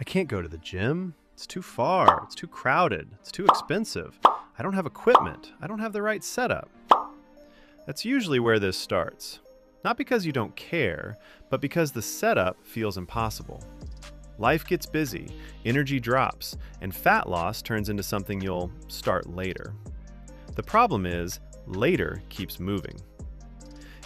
can't go to the gym. It's too far. It's too crowded. It's too expensive. I don't have equipment. I don't have the right setup. That's usually where this starts. Not because you don't care, but because the setup feels impossible. Life gets busy, energy drops, and fat loss turns into something you'll start later. The problem is, later keeps moving.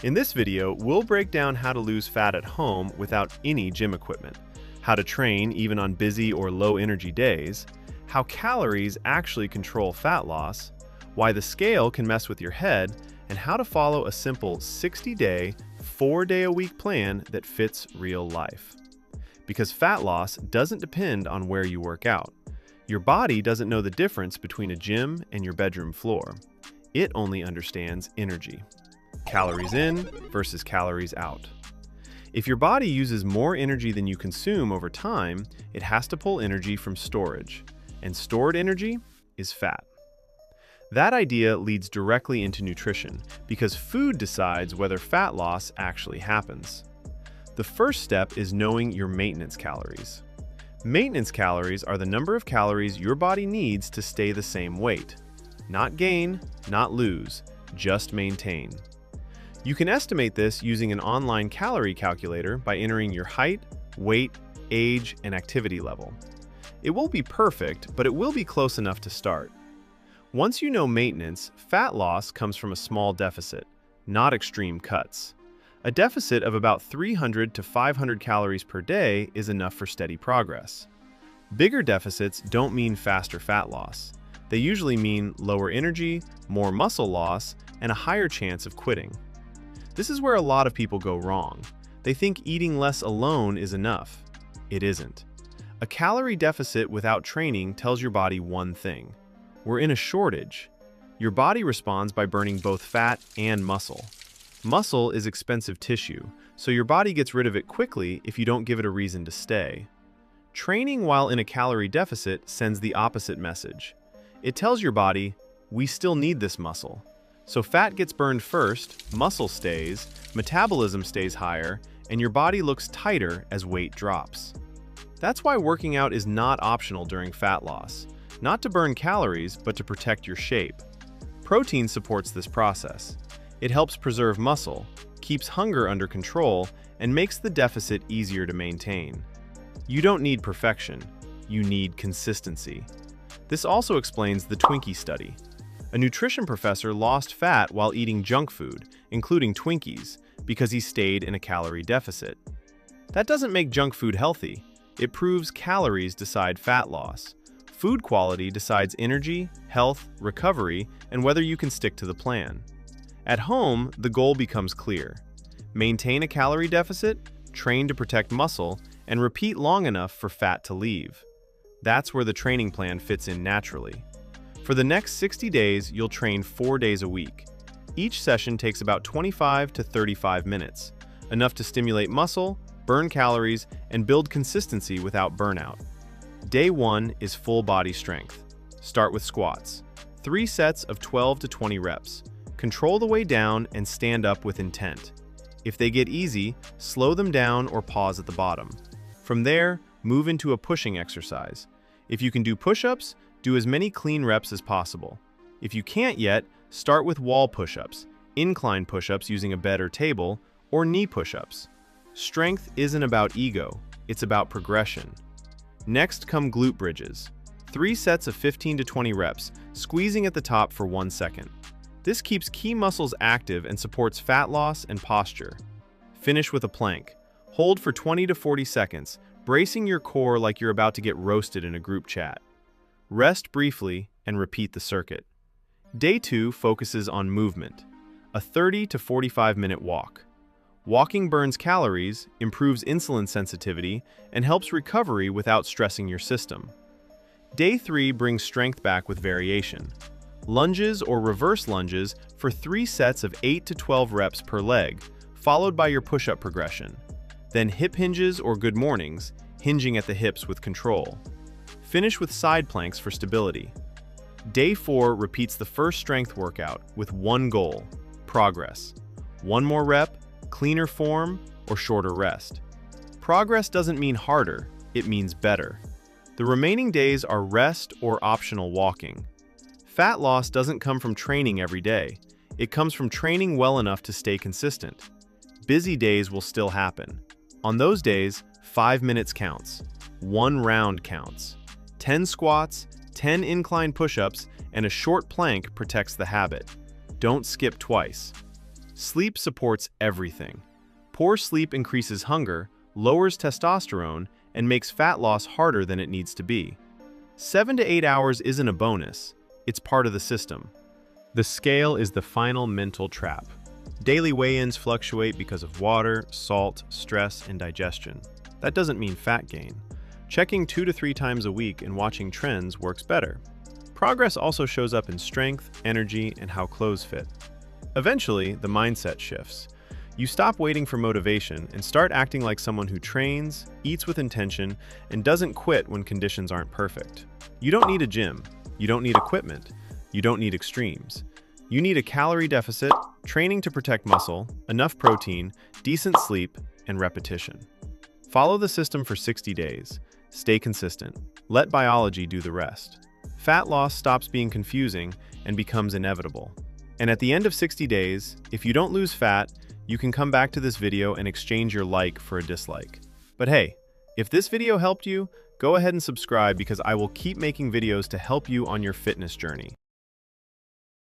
In this video, we'll break down how to lose fat at home without any gym equipment, how to train even on busy or low-energy days, how calories actually control fat loss, why the scale can mess with your head, and how to follow a simple 60-day, 4-day-a-week plan that fits real life. Because fat loss doesn't depend on where you work out. Your body doesn't know the difference between a gym and your bedroom floor. It only understands energy. Calories in versus calories out. If your body uses more energy than you consume over time, it has to pull energy from storage, and stored energy is fat. That idea leads directly into nutrition, because food decides whether fat loss actually happens. The first step is knowing your maintenance calories. Maintenance calories are the number of calories your body needs to stay the same weight. Not gain, not lose, just maintain. You can estimate this using an online calorie calculator by entering your height, weight, age, and activity level. It won't be perfect, but it will be close enough to start. Once you know maintenance, fat loss comes from a small deficit, not extreme cuts. A deficit of about 300 to 500 calories per day is enough for steady progress. Bigger deficits don't mean faster fat loss. They usually mean lower energy, more muscle loss, and a higher chance of quitting. This is where a lot of people go wrong. They think eating less alone is enough. It isn't. A calorie deficit without training tells your body one thing: we're in a shortage. Your body responds by burning both fat and muscle. Muscle is expensive tissue, so your body gets rid of it quickly if you don't give it a reason to stay. Training while in a calorie deficit sends the opposite message. It tells your body, we still need this muscle. So fat gets burned first, muscle stays, metabolism stays higher, and your body looks tighter as weight drops. That's why working out is not optional during fat loss. Not to burn calories, but to protect your shape. Protein supports this process. It helps preserve muscle, keeps hunger under control, and makes the deficit easier to maintain. You don't need perfection. You need consistency. This also explains the Twinkie study. A nutrition professor lost fat while eating junk food, including Twinkies, because he stayed in a calorie deficit. That doesn't make junk food healthy. It proves calories decide fat loss. Food quality decides energy, health, recovery, and whether you can stick to the plan. At home, the goal becomes clear. Maintain a calorie deficit, train to protect muscle, and repeat long enough for fat to leave. That's where the training plan fits in naturally. For the next 60 days, you'll train 4 days a week. Each session takes about 25 to 35 minutes, enough to stimulate muscle, burn calories, and build consistency without burnout. Day 1 is full body strength. Start with squats. 3 sets of 12 to 20 reps. Control the way down and stand up with intent. If they get easy, slow them down or pause at the bottom. From there, move into a pushing exercise. If you can do push-ups, do as many clean reps as possible. If you can't yet, start with wall push-ups, incline push-ups using a bed or table, or knee push-ups. Strength isn't about ego, it's about progression. Next come glute bridges. 3 sets of 15 to 20 reps, squeezing at the top for 1 second. This keeps key muscles active and supports fat loss and posture. Finish with a plank. Hold for 20 to 40 seconds, bracing your core like you're about to get roasted in a group chat. Rest briefly and repeat the circuit. Day 2 focuses on movement. A 30 to 45 minute walk. Walking burns calories, improves insulin sensitivity, and helps recovery without stressing your system. Day 3 brings strength back with variation. Lunges or reverse lunges for 3 sets of 8 to 12 reps per leg, followed by your push-up progression. Then hip hinges or good mornings, hinging at the hips with control. Finish with side planks for stability. Day 4 repeats the first strength workout with one goal: progress. 1 more rep, cleaner form, or shorter rest. Progress doesn't mean harder, it means better. The remaining days are rest or optional walking. Fat loss doesn't come from training every day. It comes from training well enough to stay consistent. Busy days will still happen. On those days, 5 minutes counts. 1 round counts. 10 squats, 10 incline push-ups, and a short plank protects the habit. Don't skip twice. Sleep supports everything. Poor sleep increases hunger, lowers testosterone, and makes fat loss harder than it needs to be. 7 to 8 hours isn't a bonus. It's part of the system. The scale is the final mental trap. Daily weigh-ins fluctuate because of water, salt, stress, and digestion. That doesn't mean fat gain. Checking 2 to 3 times a week and watching trends works better. Progress also shows up in strength, energy, and how clothes fit. Eventually, the mindset shifts. You stop waiting for motivation and start acting like someone who trains, eats with intention, and doesn't quit when conditions aren't perfect. You don't need a gym. You don't need equipment. You don't need extremes. You need a calorie deficit, training to protect muscle, enough protein, decent sleep, and repetition. Follow the system for 60 days. Stay consistent. Let biology do the rest. Fat loss stops being confusing and becomes inevitable. And at the end of 60 days, if you don't lose fat, you can come back to this video and exchange your like for a dislike. But hey, if this video helped you, go ahead and subscribe because I will keep making videos to help you on your fitness journey.